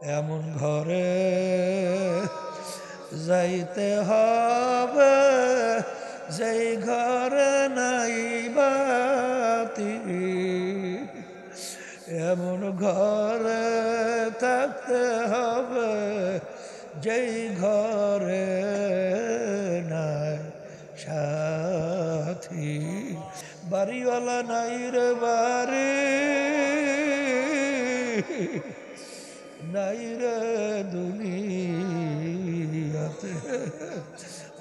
এমন ঘরে যাইতে হবে যেই ঘরে নাই বাতি, এমন ঘরে থাকতে হবে যেই ঘরে নাই সাথী। বাড়িওয়ালা নাই রে বাড়ি, নাই রে দুনিয়াতে।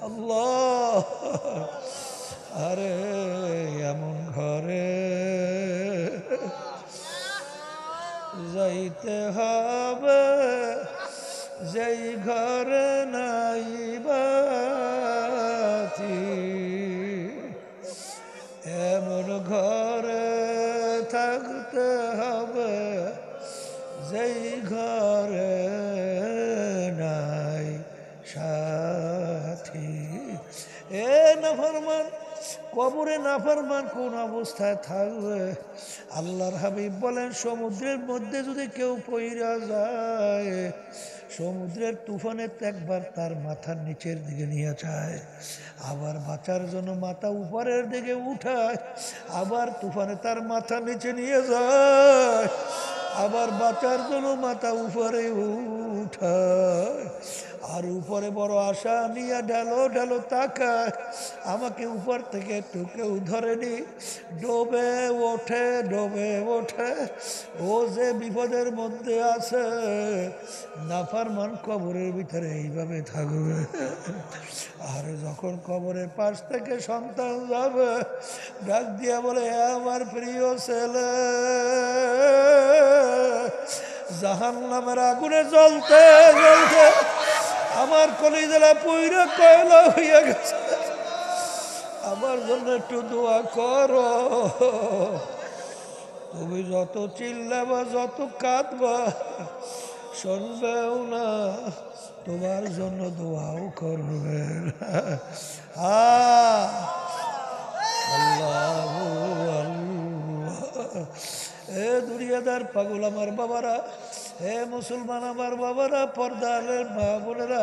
আল্লাহ, আরে এমন ঘরে যাইতে হবে যেই ঘরে নাই বাতি, এমন ঘরে থাকতে হবে যেই ঘরে নাই সাথী। এ নাফরমান, কবরে নাফরমান কোন অবস্থায় থাকবে? আল্লাহর হাবিব বলেন, সমুদ্রের মধ্যে যদি কেউ পইরা যায়, সমুদ্রের তুফানে একবার তার মাথার নিচের দিকে নিয়ে যায়, আবার বাঁচার জন্য মাথা উপরের দিকে উঠায়, আবার তুফানে তার মাথা নিচে নিয়ে যায়, আবার বাঁচার জন্য মাথা উপরে উঠায়, আর উপরে বড় আশা নিয়ে ঢালো ঢালো তাকায়, আমাকে উপর থেকে একটু কেউ ধরেনি, ডোবে ওঠে ডোবে ওঠে। ও যে বিপদের মধ্যে আছে, নাফরমান কবরের ভিতরে এইভাবে থাকবে। আর যখন কবরের পাশ থেকে সন্তান যাবে, ডাক দিয়া বলে, আমার প্রিয় ছেলে, জাহান্নামের আগুনে জ্বলতে জ্বলতে আমার কলিজাটা পুইরা কয়লা হইয়া গেছে, আমার জন্য একটু দোয়া করো। তুমি যত চিল্লাবা যত কাঁদবা শুনবেও না, তোমার জন্য দোয়াও করবে। আল্লাহ আল্লাহ। এ দুনিয়াদার পাগল আমার বাবারা, হে মুসলমান আমার বাবারা, পর্দারের মা বোনেরা,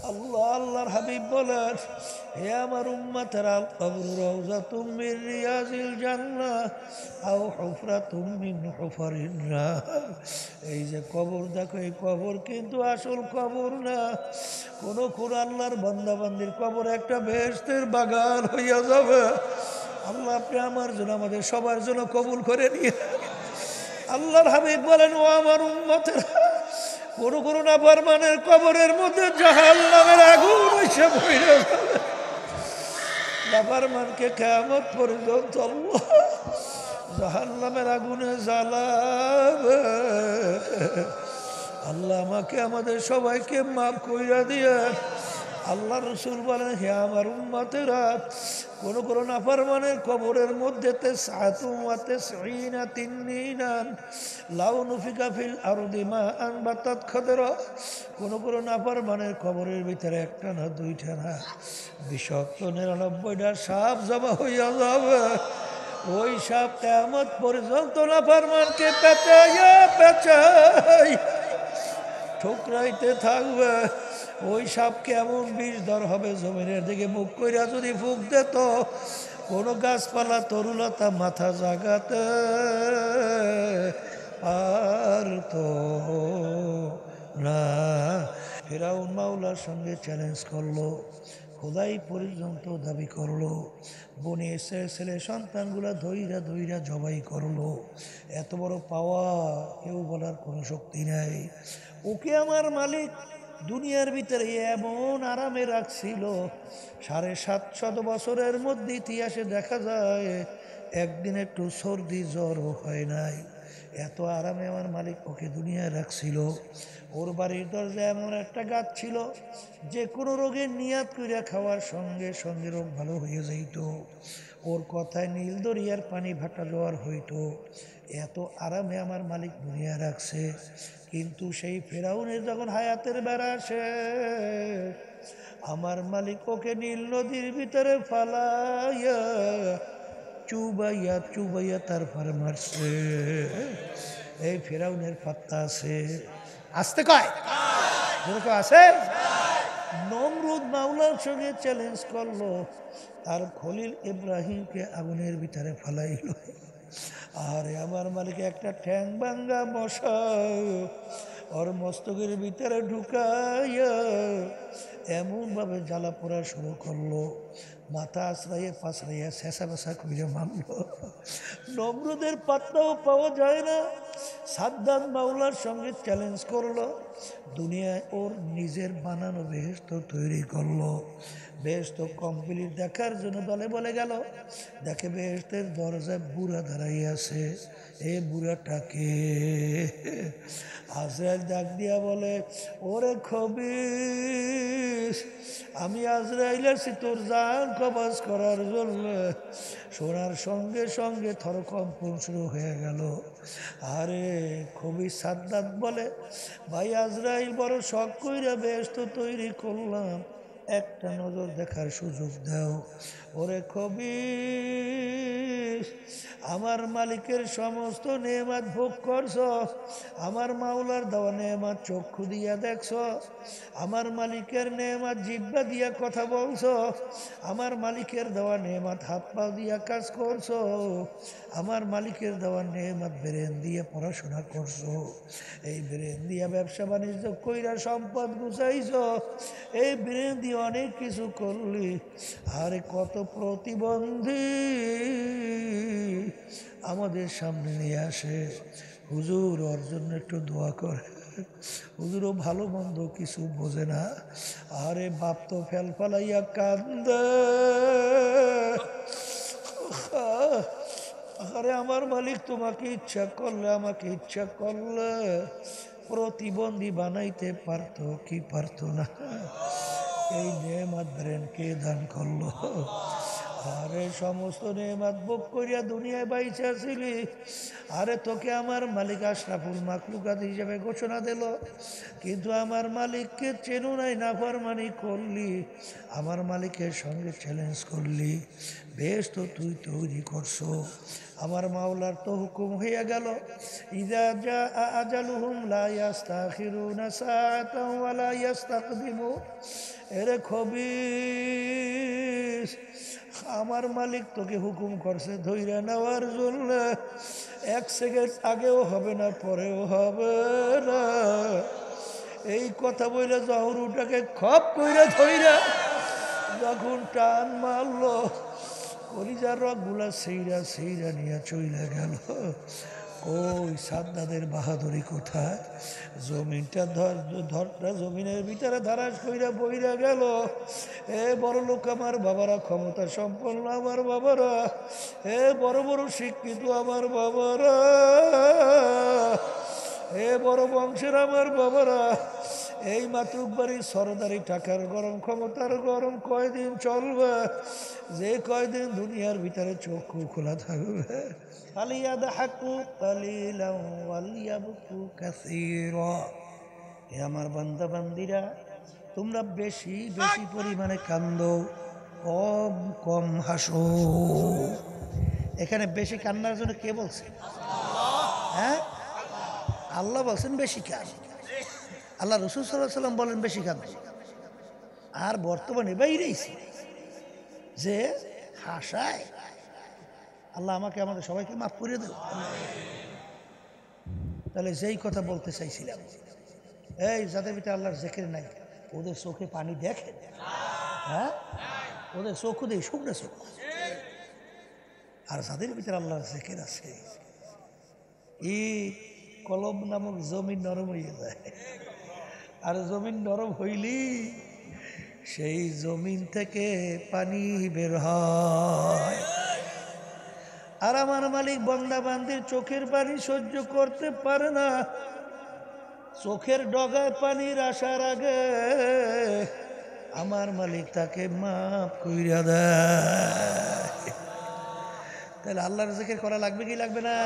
আল্লাহ আল্লাহর হাবিব বলেন, হে আমার উম্মতেরা, কবর রাউযাতুম মিন রিয়াজিল জান্নাহ আও হুফরাতুম মিন হুফারিন নার। এই যে কবর দেখো, এই কবর কিন্তু আসল কবর না। কোন আল্লাহর বান্দা বান্দির কবর একটা বেহেশতের বাগান হইয়া যাবে। আল্লাহ আপনি আমার জন্য, আমাদের সবার জন্য কবুল করে নিয়ে। আল্লাহর হাবিব বলেন, ও আমার উম্মতেরা, কোন নাফরমানের কবরের মধ্যে জাহান্নামের আগুন এসে পড়ে যাবে। নাফরমানকে কিয়ামত পর্যন্ত আল্লাহ জাহান্নামের আগুনে জ্বালাবে। আল্লাহ আমাকে আমাদের সবাইকে মাফ কইরা দিয়ে। আল্লাহ রসুল বলেন, হে আমার উম্মতেরা, কোন নাফরমানের কবরের মধ্যে কোন নাফরমানের কবরের ভিতরে একটা না দুইটা না, বিষাক্ত 99টা সাপ জমা হইয়া যাবে। ওই সাপ কিয়ামত পর্যন্ত নাফরমানকে পেঁচাইয়া পেঁচাই ঠোকরাইতে থাকবে। ওই সাপকে এমন বিষধর হবে, জমিনের দিকে মুখ কইরা যদি ফুঁক দিত, কোনো গাছপালা তরুলতা মাথা জাগাতে পারতো না। ফিরআউন মাওলার সঙ্গে চ্যালেঞ্জ করলো, খোদাই পর্যন্ত দাবি করলো, বনি ইসরাইলের ছেলে সন্তানগুলা ধইরা ধইরা জবাই করলো। এত বড় পাওয়া কেউ বলার কোনো শক্তি নাই। ওকে আমার মালিক দুনিয়ার ভিতরে এমন আরামে রাখছিল, 750 বছরের মধ্যে ইতিহাসে দেখা যায় একদিন একটু সর্দি জ্বরও হয় নাই। এত আরামে আমার মালিক ওকে দুনিয়ায় রাখছিল। ওর বাড়ির দরজায় এমন একটা গাছ ছিল, যে কোনো রোগের নিয়াত কইরা খাওয়ার সঙ্গে সঙ্গে রোগ ভালো হয়ে যাইত। ওর কথায় নীল দরিয়ার পানি ভাটা জোয়ার হইতো। এত আরামে আমার মালিক দুনিয়ায় রাখছে। কিন্তু সেই ফেরাউনের যখন হায়াতের বেড়া আসে, আমার মালিক ওকে নীল নদীর ভিতরে ফালাইয়া চুবাইয়া চুবাইয়া তারপরে মারছে। এই ফেরাউনের পাত্তা আছে? আসতে কয় যেরকম আছে। নমরুদ মাওলার সঙ্গে চ্যালেঞ্জ করলো, আর খলিল ইব্রাহিমকে আগুনের ভিতরে ফেলাইল। আরে আমার মালিক একটা ঠ্যাং ভাঙ্গা মশা ওর মস্তকের ভিতরে ঢুকাইয়া এমন ভাবে জ্বালা পোড়া শুরু করলো, মাথা আশ্রাইয়া পাশরাইয়া শেষা বেসা করে মারল। নমরুদের পাত্তাও পাওয়া যায় না। সাদ্দাত মাওলার সঙ্গে চ্যালেঞ্জ করলো, দুনিয়ায় ওর নিজের বানানো বেহেশত তৈরি করলো। বেহেশত কমপ্লিট দেখার জন্য দলে বলে গেল, দেখে বেহেশতের দরজায় বুড়া দাঁড়াই আছে। এ বুড়াটাকে আজরাইল ডাক দিয়া বলে, ওরে খবিস, আমি আজরাইল আছি তোর জান কবজ করার জন্য। শোনার সঙ্গে সঙ্গে থরকম্পন শুরু হয়ে গেল। আরে খবিস সাদ্দাত বলে, ভাই আজরাইল বড় শখ কইরা বেহেশত তৈরি করলাম, একটা নজর দেখার সুযোগ দাও। ওরে খবিস, আমার মালিকের সমস্ত নেয়ামত ভোগ করছ, আমার মাওলার দেওয়া নেয়ামত চক্ষু দিয়া দেখছ, আমার মালিকের নেয়ামত জিহ্বা দিয়া কথা বলছ, আমার মালিকের দেওয়া নেয়ামত হাত পা দিয়া কাজ করছো, আমার মালিকের দেওয়া নেয়ামত ব্রেন দিয়ে পড়াশোনা করছো, এই ব্রেন দিয়া ব্যবসা বাণিজ্য কইরা সম্পদ গুছাইছ, এই ব্রেন দিয়ে অনেক কিছু করলি। আরে কত প্রতিবন্ধী আমাদের সামনে নিয়ে আসে, হুজুর ওর জন্য একটু দোয়া করে। হুজুরও ভালো মন্দ কিছু বোঝে না। আরে বাপ তো ফেল ফেলাইয়া কান্দে। আরে আমার মালিক তোমাকে ইচ্ছা করলে, আমাকে ইচ্ছা করলে প্রতিবন্ধী বানাইতে পারতো কি পারতো না? এই নেয়ামত ব্রেন কে দান করলো? আরে সমস্ত নেয়ামত ভোগ করিয়া দুনিয়ায় বাইচে আসিলি, আরে তোকে আমার মালিক আশরাফুল মাখলুকাত হিসেবে ঘোষণা দিল, কিন্তু আমার মালিককে চেনো নাই, নাফরমানি করলি, আমার মালিকের সঙ্গে চ্যালেঞ্জ করলি। বেশ তো তুই তৈরি করছো, আমার মাওলার তো হুকুম হইয়া গেল, ইযা জা আজালুহুম লা ইস্তাখিরুনা সাআতান ওয়া লা ইস্তাকদিমুন। এরে খবিস, আমার মালিক তোকে হুকুম করছে ধইরা নেওয়ার জন্য, এক সেকেন্ড আগেও হবে না, পরেও হবে না। এই কথা বইলে জহরুটাকে খপ কইরা ধইরা যখন টান মারলো, কলিজার রগগুলা সেইরা সেইরা নিয়ে চইলা গেল। ওই সাদ্দাদের বাহাদুরি কোথায়? জমিনটা ধরটা জমিনের ভিতরে ধারাস কইরা বইরা গেল। এ বড় লোক আমার বাবারা, ক্ষমতা সম্পন্ন আমার বাবারা, এ বড় বড় শিক্ষিত আমার বাবারা, এ বড় বংশের আমার বাবারা, এই মাতুক বাড়ির সরদারি টাকার গরম, ক্ষমতার গরম কয়দিন চলবে? যে কয়দিন দুনিয়ার ভিতরে চক্ষু খোলা থাকবে। আমার বান্দা বান্দিরা, তোমরা বেশি বেশি পরিমাণে কান্দো, কম কম হাসো। এখানে বেশি কান্নার জন্য কে বলছে? হ্যাঁ, আল্লাহ বলছেন বেশি কান। আল্লাহ রসুল সাল্লাল্লাহু আলাইহি সাল্লাম বলেন বেশি কান। আর বর্তমানে বাইরেছি যে হাসায়, আল্লাহ আমাকে আমাদের সবাইকে মাফ করে দেব। তাহলে যেই কথা বলতে চাইছিলাম, এই যাদের ভিতরে আল্লাহর জিকির নাই, ওদের চোখে পানি দেখে? হ্যাঁ, ওদের চোখ দেয় শুকনো চোখ। আর যাদের ভিতরে আল্লাহর জিকির আছে, এই কলম নামক জমিন নরম হয়ে যায়। আর জমিন নরম হইলি সেই জমিন থেকে পানি বের হয়। আর আমার মালিক বান্দা বান্দির চোখের পানি সহ্য করতে পারে না। চোখের ডগায় পানির আসার আগে আমার মালিক তাকে মাফ কইরা দেয়। তাহলে আল্লাহর জিকির করা লাগবে কি লাগবে না?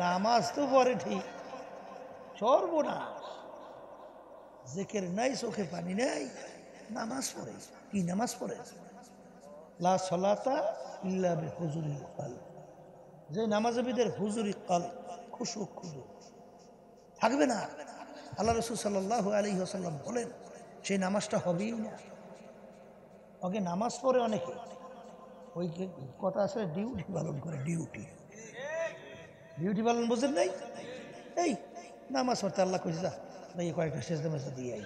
নামাজ তো পরে ঠিক, সর্বনাশ। জিকির নাই, চোখে পানি নাই, নামাজ পড়ে। কি নামাজ পড়ে? লা সলাতা ইল্লা বিহুজুরিল কলব। যে নামাজবিদের হুজুরি কলব, খুশু খুজু থাকবে না। আল্লাহ রাসূল সাল্লাল্লাহু আলাইহি ওয়াসাল্লাম বলেন সেই নামাজটা হবেই না। ওকে নামাজ পড়ে অনেকে, ওই কথা আসলে ডিউটি পালন করে, ডিউটি পালন বোঝেন নাই? এই নামাজ পড়তে আল্লাহ কইছে যা ভাই কয়েকটা সেজদা মেজদা দিয়ে আই,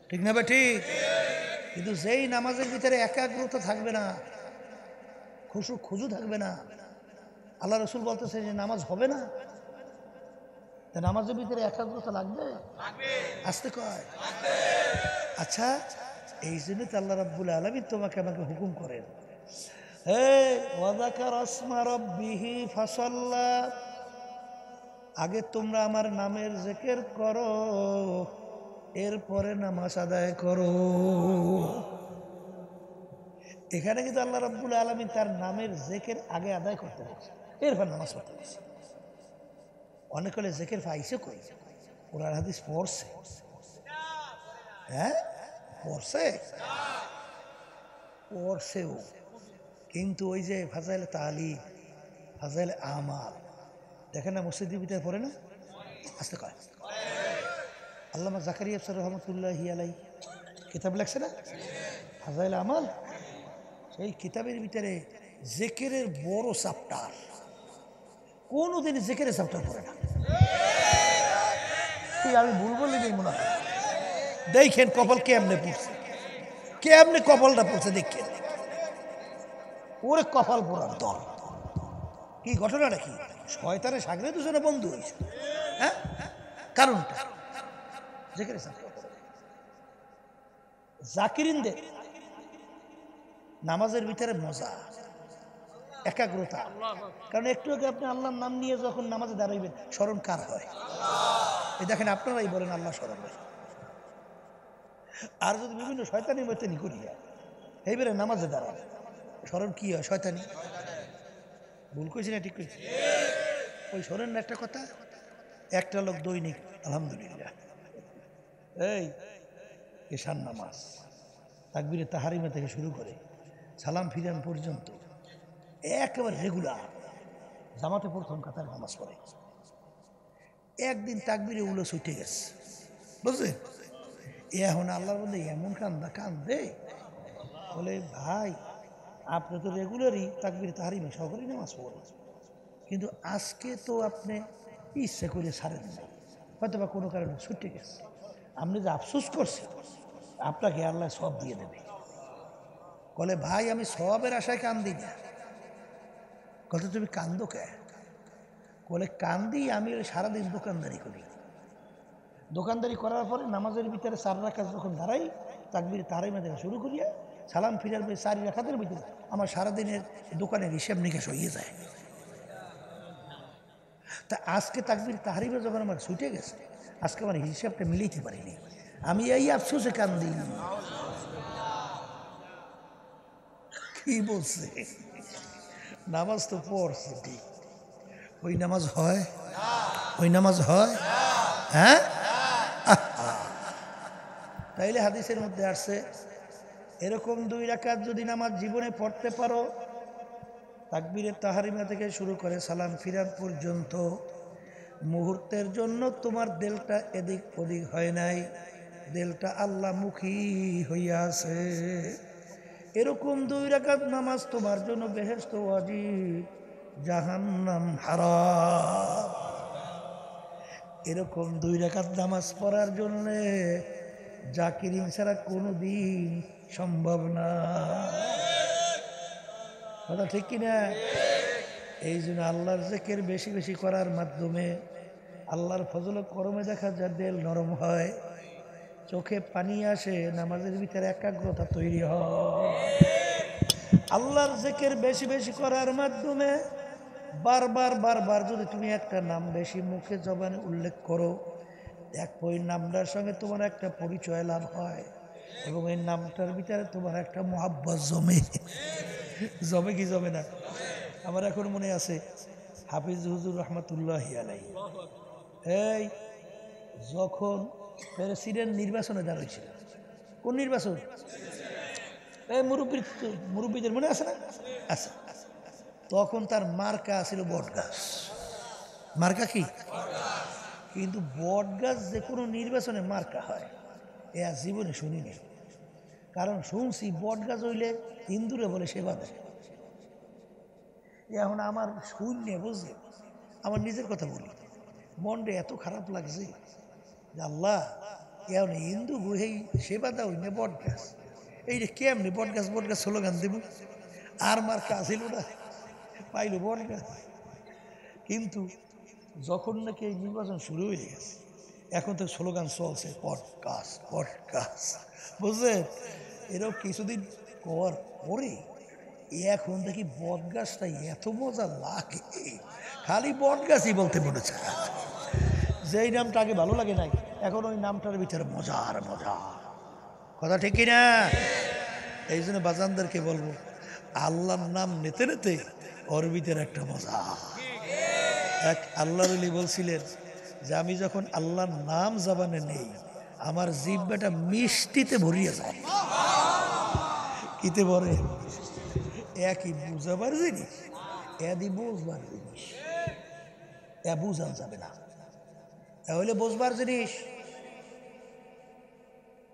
ঠিক না ভাই? ঠিক। কিন্তু যেই নামাজের ভিতরে একাগ্রতা থাকবে না, খুশু খুজু থাকবে না, আল্লাহ রসুল বলতেছে যে নামাজ হবে না। তা নামাজের ভিতরে একাগ্রতা লাগবে, আসতে কয়। আচ্ছা, এই জন্য তো আল্লাহ রাব্বুল আলামিন তোমাকে আমাকে হুকুম করেন, আগে তোমরা আমার নামের জিকির করো, এরপরে নামাজ আদায় করো। এখানে কিন্তু আল্লাহ রাব্বুল আলামিন তার নামের জিকির আগে আদায় করতে বলছে, এরপর নামাজ পড়তে বলছে। অনেক হলে জিকির পাইছে কই? কোরআন হাদিস পড়ছে, হ্যাঁ পড়ছেও, কিন্তু ওই যে ফাজাইল তালিম, ফাজাইল আমাল দেখেন না, মসজিদের ভিতরে পড়ে না, আসতে কয়। আল্লামা জাকারিয়া আফসার রহমতুল্লাহি আলাইহি কিতাব লেখছে না ফাজাইল আমাল, সেই কিতাবের ভিতরে জিকিরের বড় চ্যাপ্টার, কোনদিন জিকিরের চ্যাপ্টার পড়ে না। আমি ভুল বলি নেই মনে হয়, দেখেন কপাল কেমনে পড়ছে, কেমনে কপালটা পড়ছে দেখেন, ওরে কপাল পড়ার দল। কি ঘটনাটা কি? শয়তানের সাগরে দুজনে বন্ধু হয়েছে, হ্যাঁ? কারণটা জিকিরের চ্যাপ্টার জাকিরিনদের নামাজের ভিতরে মজা, একাগ্রতা। কারণ একটু আগে আপনি আল্লাহর নাম নিয়ে যখন নামাজে দাঁড়াইবেন, স্মরণ কার হয়? এই দেখেন, আপনারাই বলেন আল্লাহ স্মরণ হয়। আর যদি বিভিন্ন শয়তানি ময়তানি করিয়া এইবারে নামাজে দাঁড়ান, স্মরণ কি হয়? শয়তানি। ভুল কইছি না ঠিক কইছি? ওই শোনেন না একটা কথা, একটা লোক দৈনিক আলহামদুলিল্লাহ এই এশার নামাজ তাকবীরে তাহারিমা থেকে শুরু করে সালাম ফিরান পর্যন্ত একেবারে রেগুলার জামাতে প্রথম কাতার নামাজ পড়ে। একদিন তাকবীরে উলো ছুটে গেছে, বুঝলেন? এখন আল্লাহর মধ্যে এমন কান্দে বলে, ভাই আপনি তো রেগুলারই তাকবীরে তাহারিমা সহকারী নামাজ পড়েন, কিন্তু আজকে তো আপনি ইচ্ছে করে ছাড়েন না, হয়তো বা কোনো কারণে ছুটে গেছে, আপনি যে আফসোস করছেন আপনাকে আল্লাহ সব দিয়ে দেবে। বলে, ভাই আমি সবের আশায় কান্দি না। বলতে, তুমি কান্দো কে? বলে, কান্দি আমি সারাদিন দোকানদারি করি, দোকানদারি করার পরে নামাজের ভিতরে 4 রাকাত যখন দাঁড়াই, তাকবীর তাহারিমা থেকে শুরু করিয়া সালাম ফিরার 4 রাকাতের ভিতরে আমার সারাদিনের দোকানের হিসাব নিকাশ হয়ে যায়। তা আজকে তাকবীর তাহারিমা যখন আমার ছুটে গেছে, আজকে আমার হিসাবটা মিলাইতে পারিনি, আমি এই আফসোসে কান্দি। কি বলছে? নামাজ তো পড়ছে ঠিক, ওই নামাজ হয়? ওই নামাজ হয়? হ্যাঁ। তাইলে হাদিসের মধ্যে আসছে, এরকম 2 রাকাত যদি নামাজ জীবনে পড়তে পারো, তাকবীরে তাহারিমা থেকে শুরু করে সালাম ফিরান পর্যন্ত, মুহূর্তের জন্য তোমার দিলটা এদিক ওদিক হয় নাই, দিলটা আল্লাহমুখী হইয়া আছে। এরকম 2 রাকাত নামাজ তোমার জন্য বেহেশত ওয়াজিব, জাহান্নাম হারাম। এরকম 2 রাকাত নামাজ পড়ার জন্য জাকিরিন ছাড়া কোনোদিন সম্ভব না। কথা ঠিক কিনা? এই জন্য আল্লাহর জিকির বেশি বেশি করার মাধ্যমে আল্লাহর ফজল করমে দেখা যায় দিল নরম হয়, চোখে পানি আসে, নামাজের ভিতরে একাগ্রতা তৈরি হয়। আল্লাহর জিকির বেশি বেশি করার মাধ্যমে বারবার যদি তুমি একটা নাম বেশি মুখে জবানে উল্লেখ করো, দেখো ওই নামটার সঙ্গে তোমার একটা পরিচয় লাভ হয়, এবং এই নামটার ভিতরে তোমার একটা মহাব্বত জমে। জমে কি জমে না? আমার এখন মনে আছে হাফিজ হুজুর রহমতুল্লাহি আলাইহি এই যখন প্রেসিডেন্ট নির্বাচনে দাঁড়িয়েছিল, কোন নির্বাচন? এই মুরব্বীদের মনে আছে না? আচ্ছা, তখন তার মার্কা ছিল বট গাছ। মার্কা কি? কিন্তু বট গাছ যে কোনো নির্বাচনে মার্কা হয় এ আর জীবনে শুনিনি। কারণ শুনছি বট গাছ হইলে হিন্দুরে বলে সেবা দেয়। এখন আমার শূন্য বুঝলে, আমার নিজের কথা বলি, মনটা এত খারাপ লাগছে যে আল্লাহ এখন হিন্দু গুহেই সেবা দাও নে বট গাছ, এই রে কেমনি বট গাছ স্লোগান দেব, আর মার্কা আসিল না, পাইল বট গাছ। কিন্তু যখন নাকি এই নির্বাচন শুরু হয়ে গেছে, এখন তো স্লোগান চলছে বট গাছ, বুঝলেন? এরও কিছুদিন পরে এখন দেখি বট গাছটা এত মজা লাগে, খালি বট গাছই বলতে মনে চায়। যেই নামটা আগে ভালো লাগে নাই, এখন ওই নামটার ভিতরে মজার মজা, কথা ঠিক কিনা? এই জন্য বাজানদেরকে বলবো, আল্লাহর নাম নিতে নিতে ওর ভিতরে একটা মজা। এক আল্লাহর ওলি বলছিলেন যে আমি যখন আল্লাহর নাম জবানে নেই, আমার জিহ্বাটা মিষ্টিতে ভরিয়ে যায়। কিতে ভরে? একই বুঝাবার জিনিস, এদি বুঝবার জিনিস, এ বুঝান যাবে না, তাহলে বুঝবার জিনিস।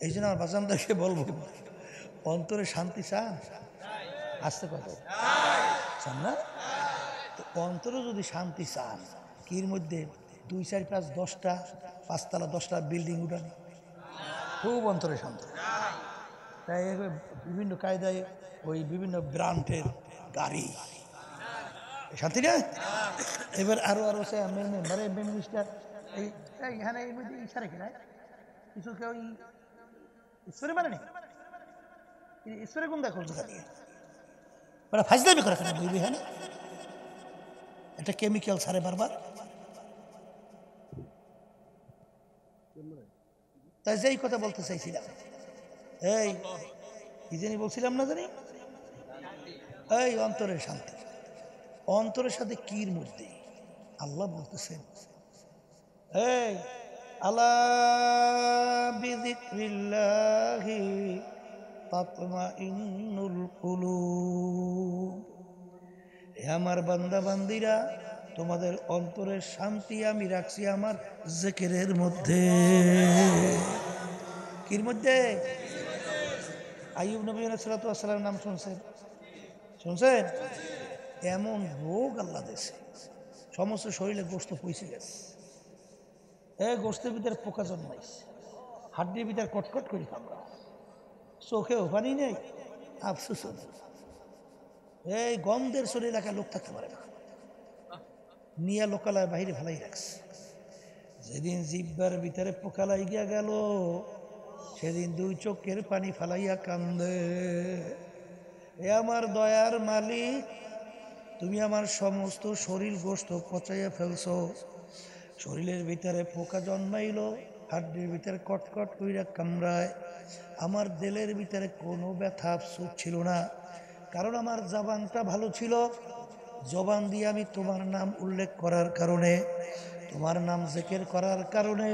এই জন্য আমার বাজানদারকে বলবো, অন্তরে শান্তি চান? আসতে কথা চান না? তো অন্তরে যদি শান্তি চান, কির মধ্যে 2, 4, 5, 10টা 5তলা 10টা বিল্ডিং উঠানি, খুব অন্তরে শান্তি। তাই বিভিন্ন কায়দায় ওই বিভিন্ন ব্র্যান্ডের গাড়ি, শান্তি না? এবার আরো মেম্বারে মিনিস্টার এই এখানে এর মধ্যে ইচ্ছা রেখে নাই কিছু, কেউ ঈশ্বরে মানে নেই, ঈশ্বরে কোন দেখো দিয়ে ওরা ফাজলামি করে কেন বইবি? হ্যাঁ, এটা কেমিক্যাল ছাড়ে বারবার। তাই যেই কথা বলতে চাইছিলাম, এই কি জানি বলছিলাম না জানি, এই অন্তরের শান্তি, অন্তরের সাথে কির মধ্যে আল্লাহ বলতেছেন, এই আলা বিযিকরিল্লাহি তাতমাইন্নুল কুলুব, হে আমার বান্দা বান্দিরা, তোমাদের অন্তরের শান্তি আমি রাখছি আমার জিকিরের মধ্যে। কির মধ্যে? আইয়ুব নবী আলাইহিস সালাতু ওয়াস সালামের নাম শুনছেন? শুনছেন? এমন রোগ আল্লাহ দিয়েছে, সমস্ত শরীরে গোশত পইছে গেছে, গোশতের ভিতরে পোকা জন্মাইছে, হাড্ডির ভিতরে কটকট করে কামড়া, চোখেও পানি নেই, আফসোস, এই গন্ধের শরীর এলাকায় লোক থাকতে পারে না, নিয়ে লোকালয় বাহিরে ফেলাই রাখছে। যেদিন জিব্বার ভিতরে পোকা লাগিয়া গেল, সেদিন 2 চোখের পানি ফালাইয়া কান্দে, এ আমার দয়ার মালিক, তুমি আমার সমস্ত শরীর গোশত পচাইয়া ফেলছো, শরীরের ভিতরে পোকা জন্মাইল, হাড্ডির ভিতরে কটকট কইরা কামড়ায়, আমার দিলের ভিতরে কোনো ব্যথা আফসোস ছিল না, কারণ আমার জবানটা ভালো ছিল, জবান দিয়ে আমি তোমার নাম উল্লেখ করার কারণে, তোমার নাম জিকির করার কারণে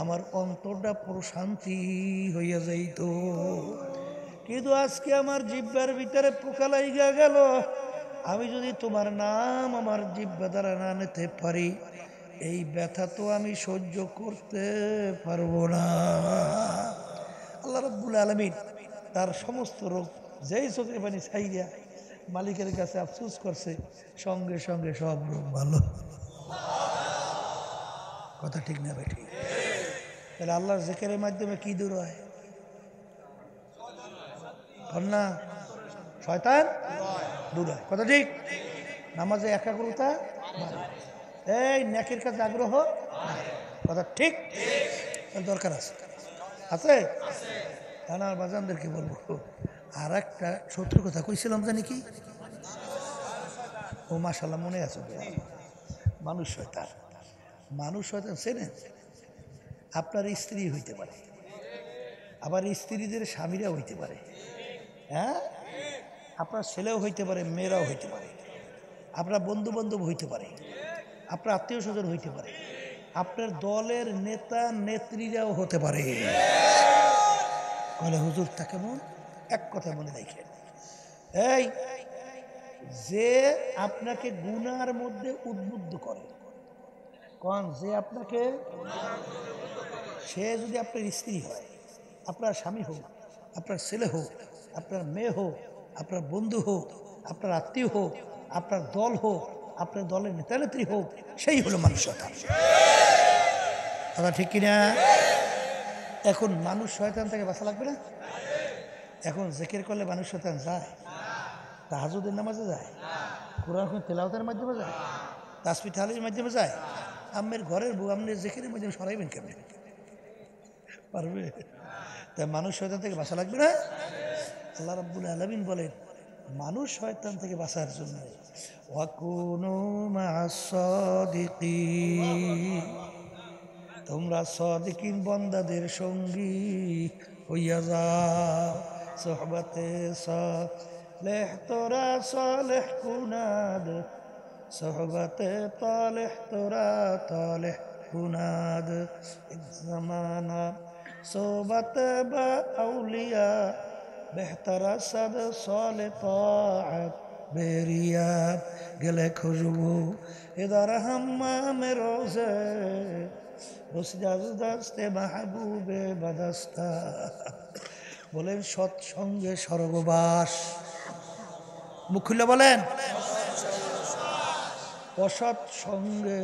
আমার অন্তরটা প্রশান্তি হইয়া যাইত। কিন্তু আজকে আমার জিহ্বার ভিতরে পোকা লাইগা গেল, আমি যদি তোমার নাম আমার জিহ্বা দ্বারা না নিতে পারি, এই ব্যথা তো আমি সহ্য করতে পারবো না। আল্লাহ রাব্বুল আলামিন তার সমস্ত রোগ যেই চোখের পানি ছাইয়া মালিকের কাছে আফসোস করছে, সঙ্গে সঙ্গে সব রোগ ভালো। কথা ঠিক না বেঠিক? তাহলে আল্লাহর জিকিরের মাধ্যমে কি দূর হয়? না, শয়তান দূর হয়, কথা ঠিক? নামাজে একাগ্রতা বাড়ে, এই নেকের কাছে আগ্রহ, কথা ঠিক? দরকার আছে, আছে। আমার বাজানদেরকে বলবো, আর একটা সত্যি কথা কইছিলাম জানি কি, ও মাশাআল্লাহ মনে আছে, মানুষ শয়তান, মানুষ শয়তান চেনেন? আপনার স্ত্রী হইতে পারে, আবার স্ত্রীদের স্বামীরাও হইতে পারে, হ্যাঁ, আপনার ছেলেও হইতে পারে, মেয়েরাও হইতে পারে, আপনার বন্ধু বান্ধব হইতে পারে, আপনার আত্মীয় স্বজন হইতে পারে, আপনার দলের নেতা নেত্রীরাও হতে পারে। বলে হুজুর তা কেমন? এক কথা মনে রাখেন, এই যে আপনাকে গুনার মধ্যে উদ্বুদ্ধ করে, কোন যে আপনাকে, সে যদি আপনার স্ত্রী হয়, আপনার স্বামী হোক, আপনার ছেলে হোক, আপনার মেয়ে হোক, আপনার বন্ধু হোক, আপনার আত্মীয় হোক, আপনার দল হোক, আপনার দলের নেতা নেত্রী হোক, সেই হলো মানুষ শয়তান। কথা ঠিক কিনা? এখন মানুষ শয়তান থেকে বাঁচা লাগবে না? এখন জিকির করলে মানুষ শয়তান যায়? তাহাজ্জুদের নামাজে যায়? কোরআন তেলাওয়াতের মাধ্যমে যায়? তাসবিহ তাহলিলের মাধ্যমে যায়? আম্মের ঘরের বউ আপনি জিকিরের মাধ্যমে সরাইবেন কেমনে? পারবে? তাই মানুষ শয়তান থেকে বাঁচা লাগবে না? আল্লাহ রাব্বুল আলামিন বলেন মানুষ শয়তান থেকে বাঁচার জন্য ওয়াকুনু মা'আস সাদিকিন, তোমরা সাদিকিন বান্দাদের সঙ্গী হইয়া যাও। সোহবতে সালেহ তোরা সালেহ কুনাদ, সোহবতে তালেহ তোরা তালেহ কুনাদ, জামানা সোহবত বা আউলিয়া বেহতর সদ সালে তাআত বেরিয়াব, গেলে খুশবু ইদার হাম্মাম রোজে দস্তে মাহবুবে বাদাস্তা। বলেন সৎসঙ্গে স্বর্গবাস, মুখ খুলে বলেন অসৎ সঙ্গে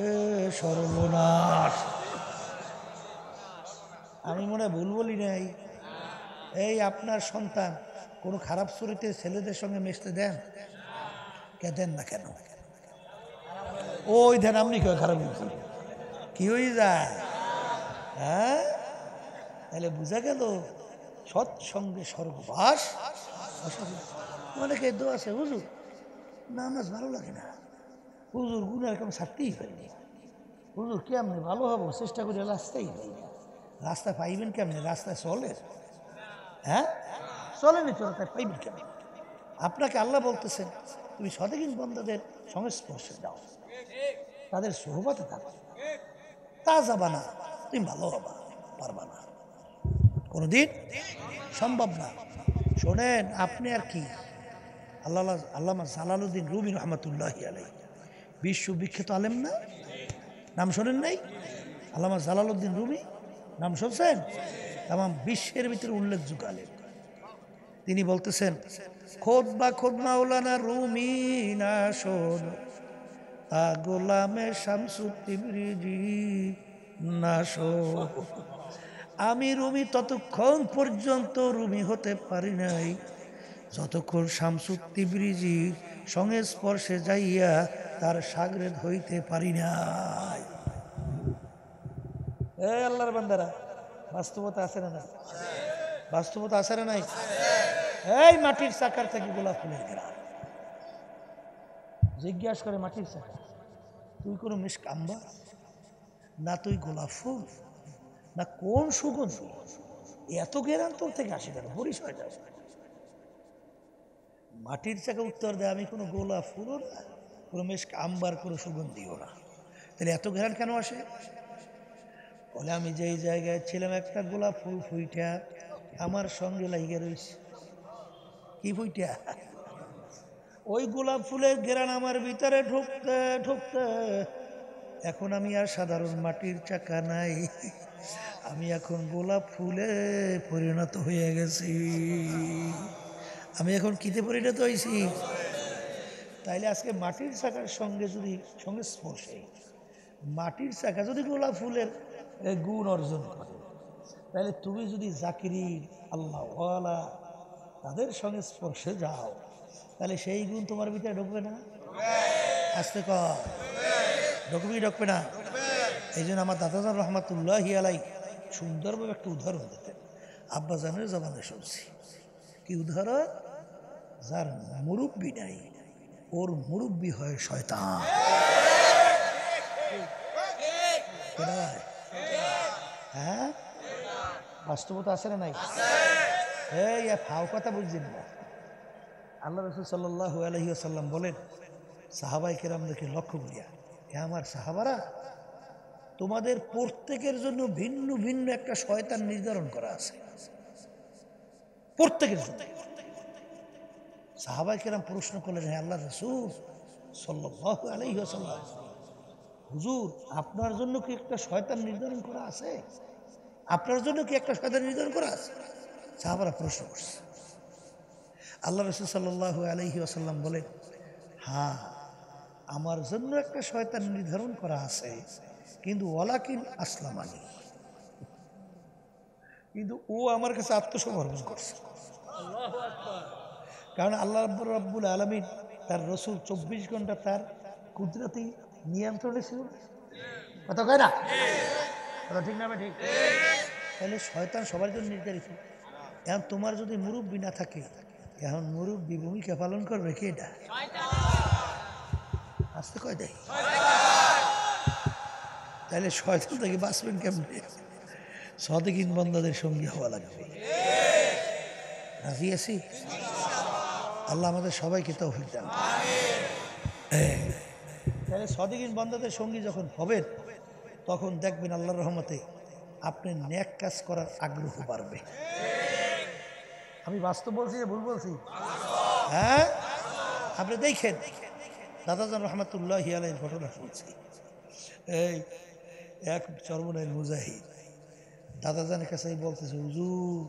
সর্বনাশ। আমি মনে ভুল বলি নাই? এই আপনার সন্তান কোনো খারাপ চরিত্রের ছেলেদের সঙ্গে মিশতে দেন? কে দেন না কেন? ওই দেন আপনি কেউ খারাপ কি হয়ে যায়? হ্যাঁ, তাহলে বোঝা গেল সৎসঙ্গে স্বর্গবাস। অনেকে দোয়া আছে, হুজুর নামাজ ভালো লাগে না, হুজুর গুনার কেমন ছাড়তেই পারিনি, হুজুর কেমনি ভালো হবো, চেষ্টা করে রাস্তাই পাই না। রাস্তা পাইবেন কেমনি? রাস্তায় চলে, হ্যাঁ চলেনি, চলে পাইবেন কেমন? আপনাকে আল্লাহ বলতেছেন তুমি সদিকিন বান্দাদের সংস্পর্শে দাও, তাদের সোহবতে থাকো, তা যাবা না, তুমি ভালো হবা, পারবা না, কোনোদিন সম্ভব না। শোনেন, আপনি আর কি, আল্লামা জালালউদ্দিন রুমি রহমতুল্লাহি আলাইহি বিশ্ববিখ্যাত আলেম না? নাম শোনেন নাই? আল্লামা জালালউদ্দিন রুমি নাম শুনছেন? তামাম বিশ্বের ভিতরে উল্লেখযোগ্য আলেম। তিনি বলতেছেন খোদ বা খোদ মাওলানা রুমি না শোন, তা গোলামে শামসুত্তিবরিজি না শোন। আমি রুমি ততক্ষণ পর্যন্ত রুমি হতে পারি নাই যতক্ষণ শামসুত্তিবরিজির সংস্পর্শে যাইয়া তার সাগরেদ হইতে পারি নাই। এ আল্লাহর বান্দারা, বাস্তবতা আছে না নাই? বাস্তবতা আছে না নাই? এই মাটির চাকার থেকে গোলাপ ফুলের গ্রাম, জিজ্ঞাসা করে মাটির চাকা, তুই কোনো মিষ্ক আম্বা না, তুই গোলাপ ফুল না, কোন সুগন্ধ এত গেরান তোর থেকে আসে কেন? বরিশ হয়ে যাবে। মাটির চাকা উত্তর দেয় আমি কোনো গোলাপ ফুলও না, কোনো মিষ্ক আম্বার কোনো সুগন্ধিও না, তাহলে এত ঘেরান কেন আসে? বলে আমি যেই জায়গায় ছিলাম একটা গোলাপ ফুল ফুইটা আমার সঙ্গে লাগিয়ে রয়েছে। কি ফুইটা? ওই গোলাপ ফুলের ঘেরান আমার ভিতরে ঢুকতে ঢুকতে এখন আমি আর সাধারণ মাটির চাকা নাই, আমি এখন গোলাপ ফুলে পরিণত হয়ে গেছি। আমি এখন কিতে পরিণত হয়েছি? তাইলে আজকে মাটির চাকার সঙ্গে যদি সংস্পর্শে মাটির চাকা যদি গোলাপ ফুলের গুণ অর্জন করে, তাহলে তুমি যদি জাকিরি আল্লাহওয়ালা তাদের সংস্পর্শে যাও, তাহলে সেই গুণ তোমার ভিতরে ঢুকবে না? আসতে কর, ঢুকবেই ঢুকবে না? এই জন্য আমার দাদাজান রহমতুল্লাহি আলাই সুন্দরভাবে একটা উদাহরণ দিতেন, আব্বাজানের জবানে শুনছি। কি উদাহরণ? যার মুরব্বী নাই ওর মুরব্বী হয় শয়তান। হ্যাঁ, বাস্তবতা আছে না নাই? এই ফাও কথা বুঝছেন না। আল্লাহ রাসূল সাল্লাল্লাহু আলাইহি ওয়াসাল্লাম বলেন সাহাবায়ে কেরামদেরকে লক্ষ্য করিয়া, হে আমার সাহাবারা, তোমাদের প্রত্যেকের জন্য ভিন্ন ভিন্ন একটা শয়তান নির্ধারণ করা আছে, প্রত্যেকের জন্য। সাহাবায়ে কেরাম প্রশ্ন করলেন, হে আল্লাহর রাসূল সাল্লাল্লাহু আলাইহি ওয়াসাল্লাম, হুজুর আপনার জন্য কি একটা শয়তান নির্ধারণ করা আছে? আপনার জন্য কি একটা শয়তান নির্ধারণ করা আছে? সাহাবারা প্রশ্ন করছে। আল্লাহ রাসূল সাল্লাল্লাহু আলাইহি ওয়াসাল্লাম বলেন, হ্যাঁ আমার জন্য একটা শয়তান নির্ধারণ করা আছে, কিন্তু ওয়ালাকিন আসলামানি, কিন্তু ও আমার কাছে আত্মসমর্পণ করছে। কারণ আল্লাহ রাব্বুল আলামিন তার রসুল 24 ঘন্টা তার কুদরতি নিয়ন্ত্রণে ছিল। কথা কয় না? কথা ঠিক না? ঠিক। তাহলে শয়তান সবার জন্য নির্ধারিত। এখন তোমার যদি মুরব্বী না থাকে, এখন মুরব্বী ভূমিকা পালন করবে কে? এটা আসতে কয় দেয়। তাহলে শয়তান থেকে বাঁচবেন কেমনে? সাদিকিন বান্দাদের সঙ্গী হওয়া লাগবে। রাজি আছি? আল্লাহ আমাদের সবাইকে তৌফিক দান। তাহলে সাদিকিন বান্দাদের সঙ্গী যখন হবেন, তখন দেখবেন আল্লাহর রহমতে আপনার নেক কাজ করার আগ্রহ বাড়বে। আমি বাস্তব বলছি না ভুল বলছি? হ্যাঁ, আপনি দেখেন দাদাজান রহমতুল্লাহি আলাইহির ঘটনা শুনছি। এই এক চরমনাইল মুজাহিদ দাদাজানের কাছে বলতেছে, হুজুর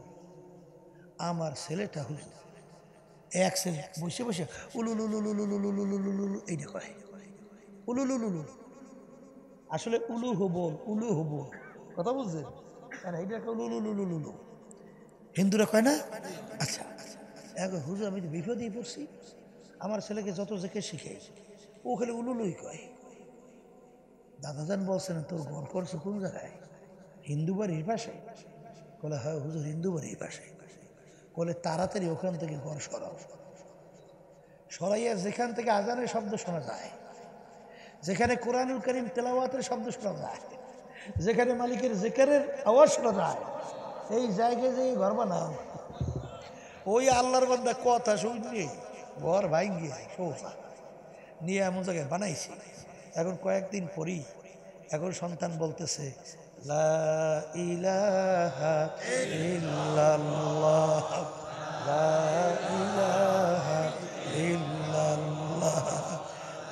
আমার ছেলেটা হুজুর এক ছেলে বসে বসে উলুলুলুলুলুলুলুলুলুলুলু এইটা কয়, উলুলুলুলু। আসলে উলু হব কথা বুঝছেন? এইটা উলুলুলুলুলু হিন্দুরা কয় না? আচ্ছা এখন হুজুর আমি তো বিপদেই পড়ছি, আমার ছেলেকে যত জেকে শিখে ও খালি উলুলুই কয়। দাদাজান বলছেন, তোর ঘর করছে কোন জায়গায়? হিন্দু বাড়ির পাশে? বলে হয় হুজুর হিন্দু বাড়ির পাশে। বলে তাড়াতাড়ি ওখান থেকে ঘর সরাও। সরাইয়া যেখান থেকে আজানের শব্দ শোনা যায়, যেখানে কোরআনুল কারীম তেলাওয়াতের শব্দ শোনা যায়, যেখানে মালিকের জিকিরের আওয়াজ শোনা যায়, এই জায়গায় যে ঘর বানাও। ওই আল্লাহর বান্দা কথা শুনলে ঘর ভাঙ্গিয়ে সোফা নিয়ে এমন জায়গায় বানাইছি। এখন কয়েকদিন পরই এখন সন্তান বলতেছে, লা ইলাহা ইল্লাল্লাহ, লা ইলাহা ইল্লাল্লাহ,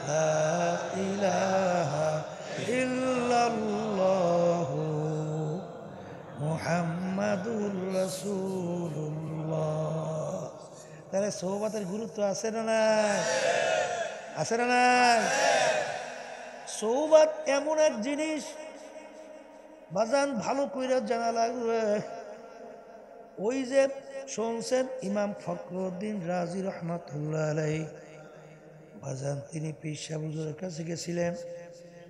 লা ইলাহা ইল্লাল্লাহ মুহাম্মাদুর রাসূলুল্লাহ। তাহলে সোহবাতের গুরুত্ব আছে না নাই? আছে না নাই? সোহবাত এমন এক জিনিস বাজান ভালো কইরা জানা লাগবে। ওই যে শুনছেন ইমাম ফখরুদ্দিন রাজি রহমাতুল্লাহ আলাইহি বাজান, তিনি পীর সাহেব হুজুরের কাছে গেছিলেন।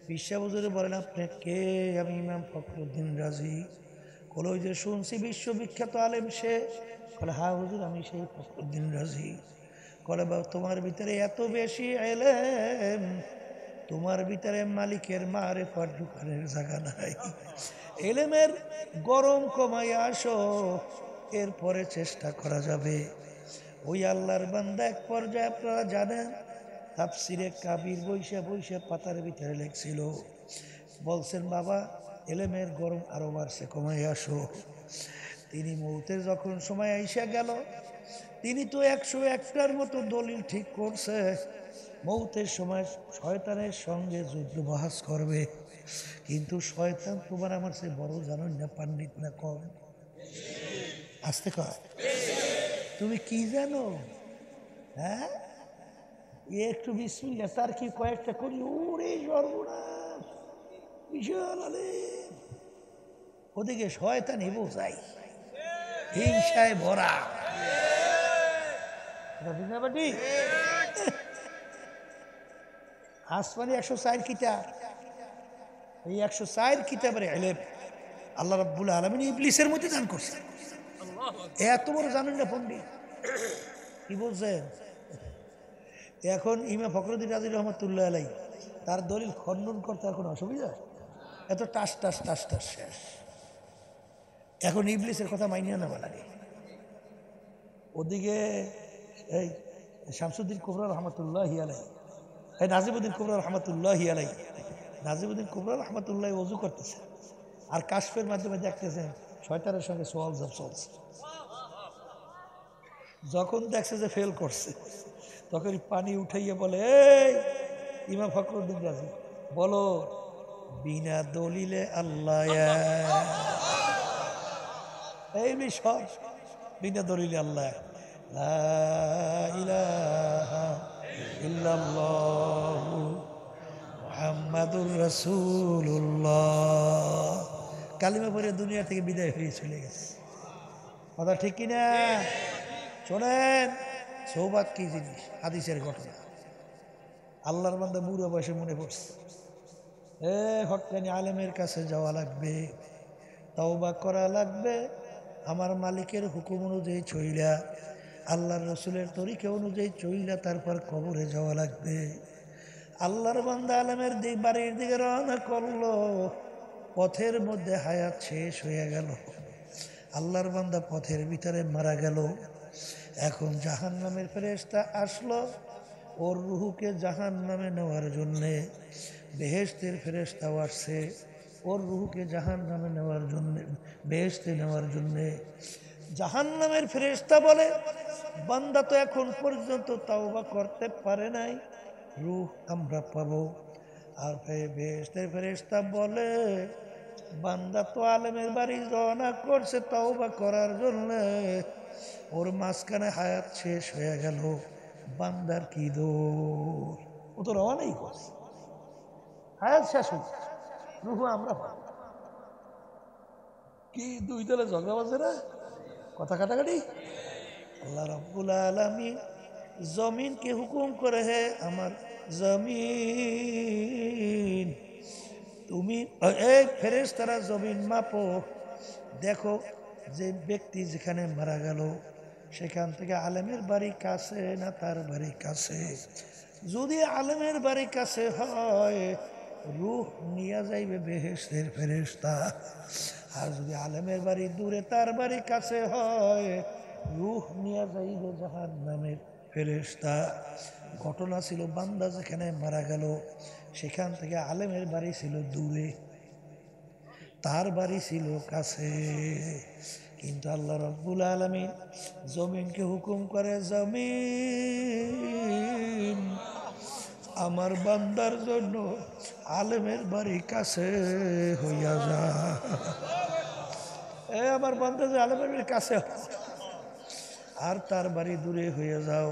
পীর সাহেব হুজুরে বলেন, আপনি কে? আমি ইমাম ফখরুদ্দিন রাজি। বলে ওই যে শুনছি বিশ্ববিখ্যাত আলেম সে। বলে হ্যাঁ হুজুর আমি সেই ফখরুদ্দিন রাজি। বলে বাবা তোমার ভিতরে এত বেশি এলেম, তোমার ভিতরে মালিকের মারেফত ঢুকানোর জায়গা নাই। এলেমের গরম কমাইয়া আসো, এরপরে চেষ্টা করা যাবে। ওই আল্লাহর বান্দা এক পর্যায়ে আপনারা জানেন তাফসিরে কাবির বইসা বইসা পাতার ভিতরে লেখছিল, বলছেন বাবা এলেমের গরম আরো বাড়ছে, কমাইয়া আসো। তিনি মৌতের যখন সময় আইসা গেল, তিনি তো 101টার মতো দলিল ঠিক করছে মৌতের সময় শয়তানের সঙ্গে যুদ্ধ বহাস করবে। কিন্তু শয়তান তোমার আমার সে বড় জানো না, পাণ্ডিত না কম? আসতে কয় তুমি কি জানো? হ্যাঁ একটু বিসমিল্লাহ তার কি কয়েকটা করি, ওরে সর্বনাশ বিশাল আলেম। ওদিকে শয়তানি বোঝাই, হিংসায় ভরা। আসমানি 104 কিতাব, এই 104 কিতাবের ইলম আল্লাহ রাব্বুল আলামিন ইবলিসের মধ্যে দান করছে। এত বড় জানেন না পণ্ডিত, কি বলছেন? এখন ইমাম ফখরুদ্দিন রাজি রহমাতুল্লাহ আলাইহি তার দলিল খণ্ডন করতে আর কোনো অসুবিধা? এত টাস টাস টাস টাস শেষ। এখন ইবলিসের কথা মাইনিয়ে নেওয়া লাগে। ওদিকে এই শামসুদ্দিন কুবরা রহমতুল্লাহি আলাইহি, এই নাজিমুদ্দিন কুবরা রহমতুল্লাহি আলাইহি, নাজিমুদ্দিন কুবরা রহমতুল্লাহি ওযু করতেছে আর কাশফের মাধ্যমে দেখতেছেন শয়তানের সঙ্গে সোয়াল জব চলছে। যখন দেখছে যে ফেল করছে, তখন পানি উঠাইয়া বলে, এই ইমাম ফখরুদ্দিন রাজি বলো বিনা দলিলে আল্লাহ এই বিষয় বিনা দলিলে আল্লাহ লা ইলাহা ইল্লাল্লাহু মুহাম্মাদুর রাসূলুল্লাহ কালিমা পড়ে দুনিয়া থেকে বিদায় হয়ে চলে গেছে কথা ঠিক কিনা শোনেন সৌভাগ্য কি জিনিস হাদিসের ঘটনা আল্লাহর বান্দা বুড়ো বয়সে মনে পড়ছে হক্কানি আলেমের কাছে যাওয়া লাগবে তওবা করা লাগবে আমার মালিকের হুকুম অনুযায়ী চইলা আল্লাহর রসুলের তরিকা অনুযায়ী চইলা তারপর কবরে যাওয়া লাগবে আল্লাহর বান্দা আলেমের বাড়ির দিকে রওনা করলো পথের মধ্যে হায়াত শেষ হয়ে গেল আল্লাহর বান্দা পথের ভিতরে মারা গেল এখন জাহান্নামের ফেরেশতা আসলো ওর রুহুকে জাহান্নামে নেওয়ার জন্যে বেহেশতের ফেরেশতাও আসছে ওর রুহুকে জাহান্নামে নেওয়ার জন্যে বেহেশতে নেওয়ার জন্যে জাহান্নামের ফেরেশতা বলে বান্দা তো এখন পর্যন্ত তাওবা করতে পারে নাই রূহ আমরা পাবো আর বেহেশতের ফেরেশতা বলে বান্দা তো আলেমের বাড়ি রওনা করছে তাওবা করার জন্য ওর মাঝখানে হায়াত শেষ হয়ে গেল বান্দার কি দোষ ও তো রওনাই করছে হায়াত শেষ হচ্ছে রূহ আমরা পাবো কি দুই দলে ঝগড়া বাজে না কথা কাটাকাটি আল্লাহ রাব্বুল আলামিন জমিনকে হুকুম করে হে আমার জমিন তুমি এই ফেরেশতারা জমিন মাপো দেখো যে ব্যক্তি যেখানে মারা গেল সেখান থেকে আলেমের বাড়ি কাছে না তার বাড়ি কাছে যদি আলেমের বাড়ি কাছে হয় রূহ নিয়ে যাইবে বেহেশতের ফেরেশতা আর যদি আলেমের বাড়ি দূরে তার বাড়ি কাছে হয় রূহ নিয়ে যাইবে জাহান্নামের ফেরেশতা ঘটনা ছিল বান্দা যেখানে মারা গেল সেখান থেকে আলেমের বাড়ি ছিল দূরে তার বাড়ি ছিল কাছে কিন্তু আল্লাহ রাব্বুল আলামিন জমিনকে হুকুম করে জমিন আমার বান্দার জন্য আলেমের বাড়ি কাছে হইয়া যা আমার বান্দা যে আলেমের বাড়ির কাছে আর তার বাড়ি দূরে হয়ে যাও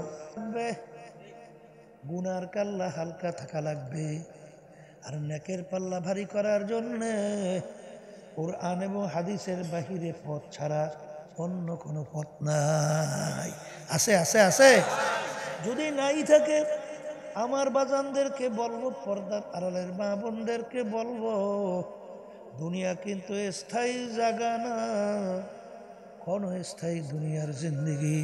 গুনার কাল্লা হালকা থাকা লাগবে আর নেকের পাল্লা ভারী করার জন্যে কুরআন এবং হাদিসের বাহিরে পথ ছাড়া অন্য কোনো পথ নাই আছে আছে আছে যদি নাই থাকে আমার বাজানদেরকে বলবো পর্দার আড়ালের মা বোনদেরকে বলবো দুনিয়া কিন্তু স্থায়ী জায়গা না কোন স্থায়ী দুনিয়ার জিন্দেগি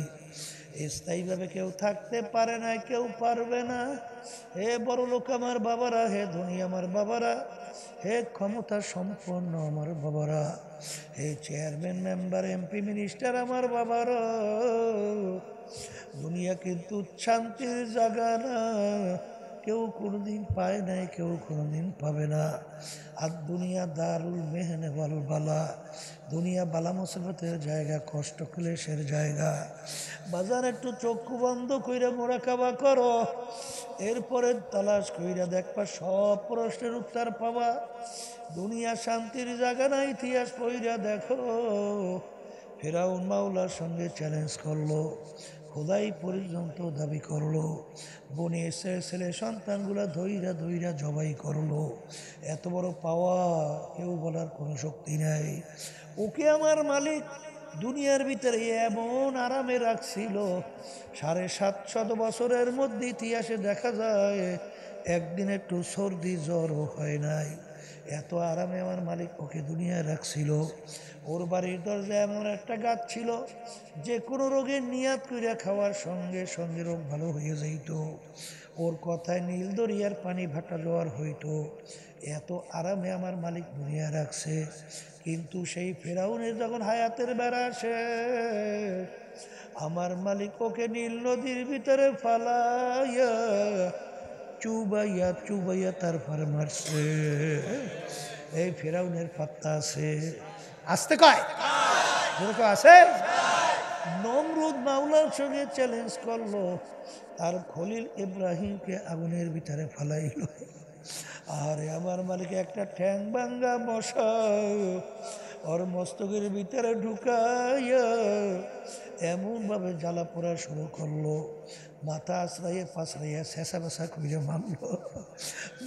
স্থায়ীভাবে কেউ থাকতে পারে না কেউ পারবে না হে বড় লোক আমার বাবারা হে ধনী আমার বাবারা হে ক্ষমতা সম্পন্ন আমার বাবারা হে চেয়ারম্যান মেম্বার এমপি মিনিস্টার আমার বাবারা দুনিয়া কিন্তু শান্তির জায়গা না কেউ কোনোদিন পায় নাই কেউ কোনোদিন পাবে না আর দুনিয়া দারুল মেহনে ওয়াল বালা দুনিয়া বালা মুসিবতের জায়গা কষ্ট ক্লেশের জায়গা বাজার একটু চক্ষু বন্ধ কইরা মোরাকাবা করো এরপরে তালাশ কইরা দেখবা সব প্রশ্নের উত্তর পাবা দুনিয়া শান্তির জায়গা না ইতিহাস পইরা দেখো ফেরাউন মাওলার সঙ্গে চ্যালেঞ্জ করলো খোদাই পর্যন্ত দাবি করলো বনে এসে ছেলে সন্তানগুলা ধইরা ধইরা জবাই করলো এত বড় পাওয়া কেউ বলার কোনো শক্তি নাই ওকে আমার মালিক দুনিয়ার ভিতরে এমন আরামে রাখছিল ৭৫০ বছরের মধ্যে ইতিহাসে দেখা যায় একদিন একটু সর্দি জ্বরও হয় নাই এত আরামে আমার মালিক ওকে দুনিয়ায় রাখছিল ওর বাড়ির দরজায় এমন একটা গাছ ছিল যে কোনো রোগের নিয়াত করিয়া খাওয়ার সঙ্গে সঙ্গে রোগ ভালো হয়ে যাইত ওর কথায় নীল দরিয়ার পানি ভাটা জোয়ার হইতো এত আরামে আমার মালিক দুনিয়া রাখছে কিন্তু সেই ফেরাউনের যখন হায়াতের বেড়া আসে আমার মালিক ওকে নীল নদীর ভিতরে ফালাইয়া চুবাইয়া চুবাইয়া তারপরে মারছে এই ফেরাউনের পাত্তা আছে আসতে কয় যেরকম আছে নমরুদ মাওলার সঙ্গে চ্যালেঞ্জ করলো আর খলিল ইব্রাহিমকে আগুনের ভিতরে ফালাইল আরে আমার মালিক একটা ঠ্যাং ভাঙ্গা মশা ওর মস্তকের ভিতরে ঢুকাইয়া এমনভাবে জ্বালা পোড়া শুরু করলো, মাথা আশ্রাইয়ে পাশরাইয়া শেষা বেসা করে মারল।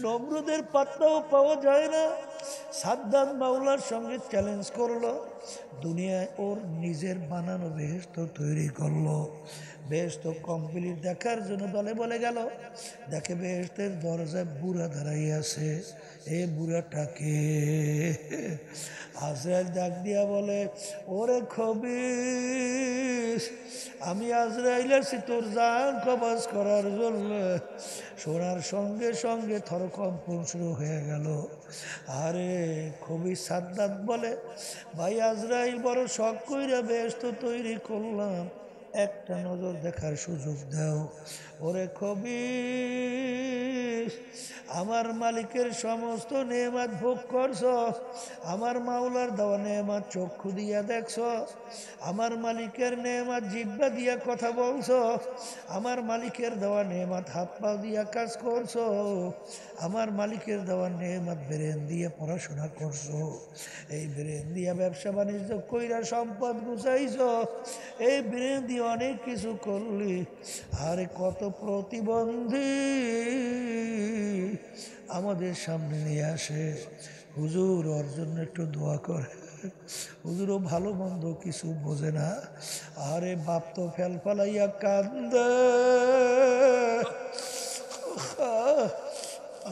নমরুদের পাত্তাও পাওয়া যায় না। সাদ্দাত মাওলার সঙ্গে চ্যালেঞ্জ করলো, দুনিয়ায় ওর নিজের বানানো বেহেশত তৈরি করলো। বেহেশত কমপ্লিট দেখার জন্য দলে বলে গেল, দেখে বেহেশতের দরজায় বুড়া দাঁড়াই আছে। এই বুড়াটাকে আজরাইল ডাক দিয়া বলে, ওরে খবিস, আমি আজরাইল আছি তোর জান কবজ করার জন্য। শোনার সঙ্গে সঙ্গে থরকম্পন শুরু হয়ে গেল। আরে খবিস সাদ্দাত বলে, ভাই আজরাইল বড় শখ কইরা বেহেশত তৈরি করলাম, একটা নজর দেখার সুযোগ দাও। ওরে খবিস, আমার মালিকের সমস্ত নেয়ামত ভোগ করছ, আমার মাওলার দেওয়া নেয়ামত চক্ষু দিয়া দেখছ, আমার মালিকের নেয়ামত জিহ্বা দিয়া কথা বলছ, আমার মালিকের দেওয়া নেয়ামত হাত পা দিয়া কাজ করছ, আমার মালিকের দেওয়া নেয়ামত ব্রেন দিয়ে পড়াশোনা করছো, এই ব্রেন দিয়া ব্যবসা বাণিজ্য কইরা সম্পদ গুছাইছ, এই ব্রেন দিয়ে অনেক কিছু করলি। আরে কত প্রতিবন্ধী আমাদের সামনে নিয়ে আসে, হুজুর ওর জন্য একটু দোয়া করে। হুজুরও ভালো মন্দ কিছু বোঝে না। আরে বাপ তো ফেল ফালাইয়া কান্দে,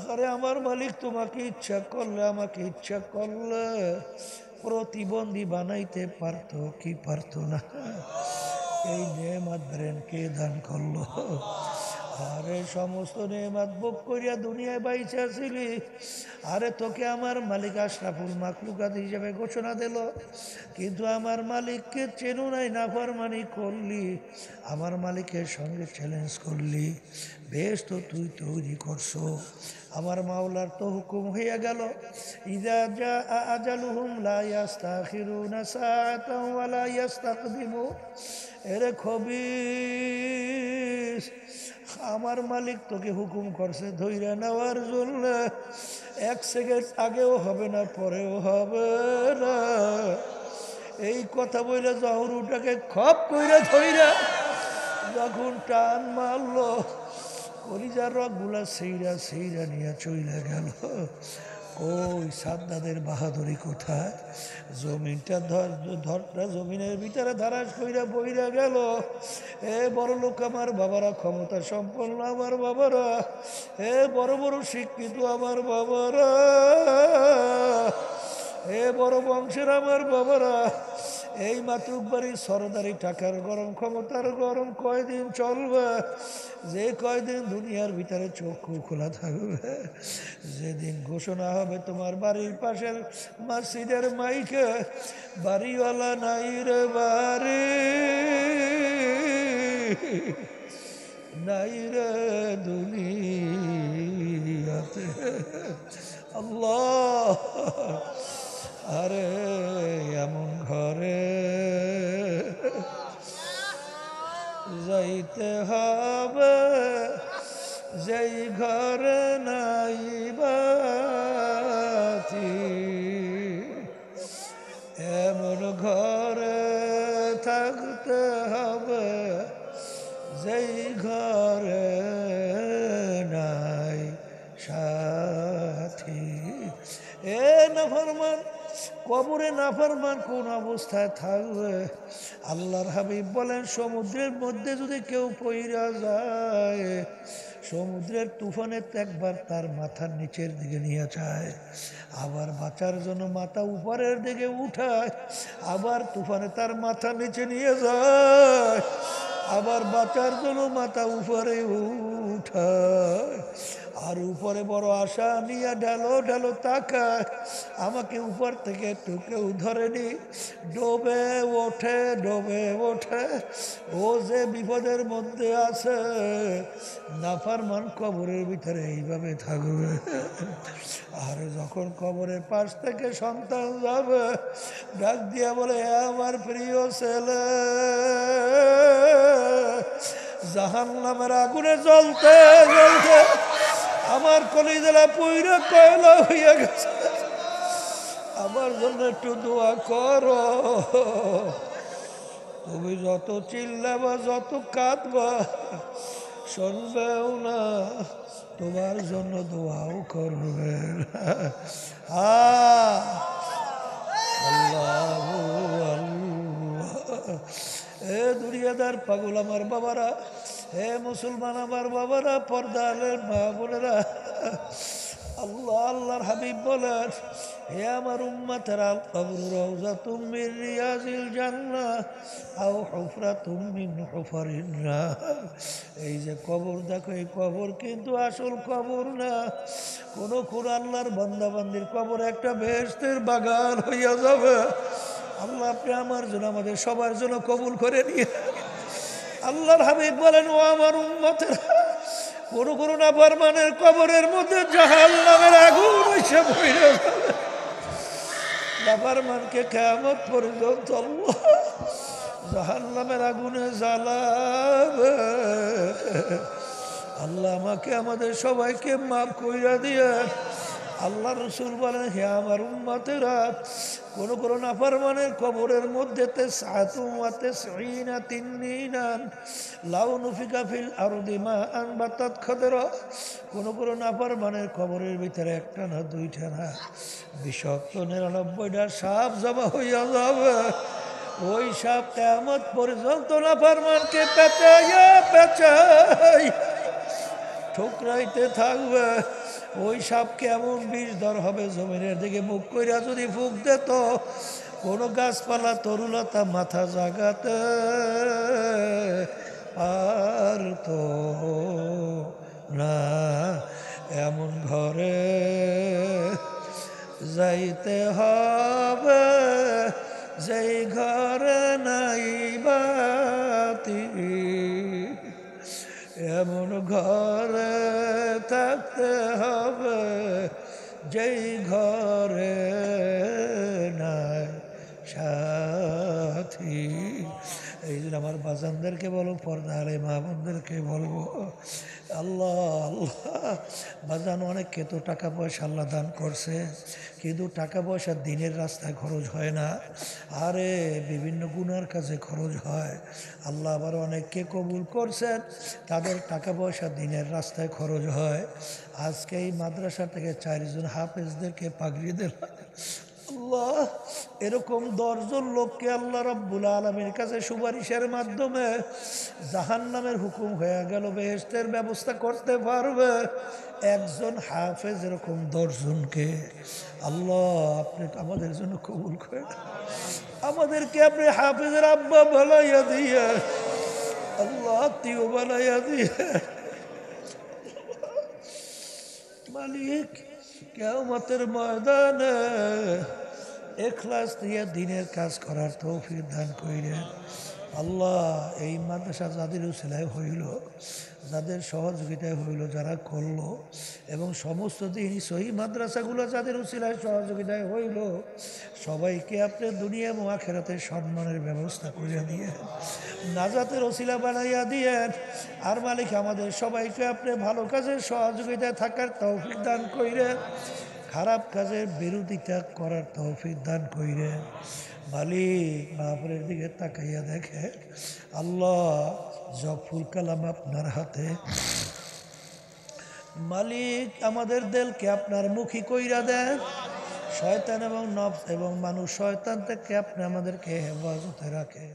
আরে আমার মালিক তোমাকে ইচ্ছা করলে, আমাকে ইচ্ছা করলে প্রতিবন্ধী বানাইতে পারতো কি পারতো না? এই নেয়ামত ব্রেন কে দান করলো? আরে সমস্ত নেয়ামত ভোগ করিয়া দুনিয়ায় বাইচা ছিলি, আরে তোকে আমার মালিক আশরাফুল মাখলুকাত হিসেবে ঘোষণা দিল, কিন্তু আমার মালিককে চেনো নাই, নাফরমানি করলি, আমার মালিকের সঙ্গে চ্যালেঞ্জ করলি, বেশ তো তুই তৈরি করছো। আমার মাওলার তো হুকুম হইয়া গেল, ইযা জা আজালুহুম লা ইস্তাখিরুনা সাআতান ওয়া লা ইস্তাকদিমুন। এরে খবিস, আমার মালিক তোকে হুকুম করছে ধইরা নেওয়ার জন্য, এক সেকেন্ড আগেও হবে না, পরেও হবে না। এই কথা বলে জহরুটাকে খপ কইরা ধইরা যখন টান মারলো, কলিজার রগগুলা সেইরা সেইরা নিয়ে চইলা গেল। ওই সাদ্দাদের বাহাদুরি কোথায়? জমিনটা ধরটা জমিনের ভিতরে ধারাস কইরা বইরা গেল। এ বড় লোক আমার বাবারা, ক্ষমতা সম্পন্ন আমার বাবারা, এ বড় বড় শিক্ষিত আমার বাবারা, এ বড় বংশের আমার বাবারা, এই মাতুক বাড়ির সরদারি টাকার গরম, ক্ষমতার গরম কয়দিন চলবে? যে কয়দিন দুনিয়ার ভিতরে চক্ষু খোলা থাকবে, যেদিন ঘোষণা হবে তোমার বাড়ির পাশের মসজিদের মাইকে, বাড়িওয়ালা নাই রে বাড়ি, নাই রে দুনিয়াতে। আল্লাহ, আরে এমন ঘরে যাইতে হবে যেই ঘরে নাই বাতি, এমন ঘরে থাকতে হবে যেই ঘরে নাই সাথী। এ নাফরমান, কবরে নাফরমান কোন অবস্থায় থাকবে? আল্লাহর হাবিব বলেন, সমুদ্রের মধ্যে যদি কেউ পইরা যায়, সমুদ্রের তুফানে একবার তার মাথার নিচের দিকে নিয়ে যায়, আবার বাঁচার জন্য মাথা উপরের দিকে উঠায়, আবার তুফানে তার মাথা নিচে নিয়ে যায়, আবার বাঁচার জন্য মাথা উপরে উঠায়। আর উপরে বড় আশা নিয়ে ঢালো ঢালো তাকায়, আমাকে উপর থেকে একটু কেউ ধরেনি, ডোবে ওঠে ডোবে ওঠে। ও যে বিপদের মধ্যে আছে, নাফরমান কবরের ভিতরে এইভাবে থাকবে। আর যখন কবরের পাশ থেকে সন্তান যাবে, ডাক দিয়া বলে, আমার প্রিয় ছেলে, জাহান্নামের আগুনে জ্বলতে জ্বলতে আমার কলিজারা পুইরা কয়লা হইয়া গেছে, আমার জন্য একটু দোয়া করো। তুমি যত চিল্লাবা যত কাঁদবা শুনবেও না, তোমার জন্য দোয়াও করবে। আল্লাহ আল্লাহ। এ দুনিয়াদার পাগল আমার বাবারা, হে মুসলমান আমার বাবারা, পর্দারের মা বোনেরা, আল্লাহ আল্লাহর হাবিব বলেন, হে আমার উম্মতেরা, কবর রাউযাতুম মিন রিয়াজিল জান্নাহ আও হুফরাতুম মিন হুফারিন নার। এই যে কবর দেখো, এই কবর কিন্তু আসল কবর না। কোন আল্লাহর বান্দা বান্দির কবর একটা বেহেশতের বাগান হইয়া যাবে। আল্লাহ আপনি আমার জন্য, আমাদের সবার জন্য কবুল করে নিয়ে। আল্লাহর হাবিব বলেন, ও আমার উম্মতেরা, কোন নাফরমানের কবরের মধ্যে জাহান্নামের আগুন এসে পড়ে যাবে। নাফরমানকে কিয়ামত পর্যন্ত আল্লাহ জাহান্নামের আগুনে জ্বালাবে। আল্লাহ আমাকে আমাদের সবাইকে মাফ কইরা দিয়ে। আল্লাহ রসুল বলেন, হে আমার উম্মতেরা, কোন নাফরমানের কবরের মধ্যে কোন নাফরমানের কবরের ভিতরে একটা না দুইটা না বিষাক্ত 99টা সাপ জমা হইয়া যাবে। ওই সাপ কিয়ামত পর্যন্ত নাফরমানকে পেঁচাই ঠোকরাইতে থাকবে। ওই সাপকে এমন বিষধর হবে, জমিনের দিকে মুখ কইরা যদি ফুঁক দিত, কোনো গাছপালা তরুলতা মাথা জাগাতে পারত না। এমন ঘরে যাইতে হবে যেই ঘরে নাই বাতি, এমন ঘরে থাকতে হবে যেই ঘরে নাই সাথী। এই জন্য আমার বাজানদেরকে বলো, পর্দারে মা বোনদেরকে বলবো, আল্লাহ আল্লাহ। বাজান অনেককে তো টাকা পয়সা আল্লাহ দান করছে, কিন্তু টাকা পয়সা দিনের রাস্তায় খরচ হয় না, আরে বিভিন্ন গুনার কাজে খরচ হয়। আল্লাহ আবার অনেককে কবুল করছেন, তাদের টাকা পয়সা দিনের রাস্তায় খরচ হয়। আজকে এই মাদ্রাসা থেকে 4 জন হাফেজদেরকে পাগড়ি দিলাম। আল্লাহ, এরকম 10 জন লোককে আল্লাহ রাব্বুল আলামিনের কাছে সুপারিশের মাধ্যমে জাহান্নামের হুকুম হয়ে গেল, বেহেশতের ব্যবস্থা করতে পারবে। একজন হাফেজ এরকম 10 জনকে আল্লাহ আপনি আমাদের জন্য কবুল করেন। আমাদেরকে আপনি হাফেজের আব্বা বানাইয়া দিয়ে, আল্লাহ আত্মীয় বানাইয়া দিয়ে। মালিক, কিয়ামতের ময়দানে ইখলাস দিয়ে দিনের কাজ করার তৌফিক দান কইরেন। আল্লাহ, এই মাদ্রাসা যাদের উসিলায় হইল, যাদের সহযোগিতায় হইল, যারা করলো, এবং সমস্ত দিন সহি মাদ্রাসাগুলো যাদের উসিলায় সহযোগিতায় হইল, সবাইকে আপনি দুনিয়া এবং আখিরাতের সম্মানের ব্যবস্থা করে দিয়ে, নাজাতের ওসিলা বানাইয়া দিয়েন। আর মালিক, আমাদের সবাইকে আপনি ভালো কাজের সহযোগিতায় থাকার তৌফিক দান কইরেন, খারাপ কাজের বিরোধিতা করার তৌফিক দান কইরেন। মালিক, মাহফিলের দিকে তাকাইয়া দেখে, আল্লাহ জফুল কালাম আপনার হাতে। মালিক, আমাদের দিলকে আপনার মুখী কইরা দেন। শয়তান এবং নফস এবং মানুষ শয়তান থেকে আপনি আমাদেরকে হেফাজতে রাখেন।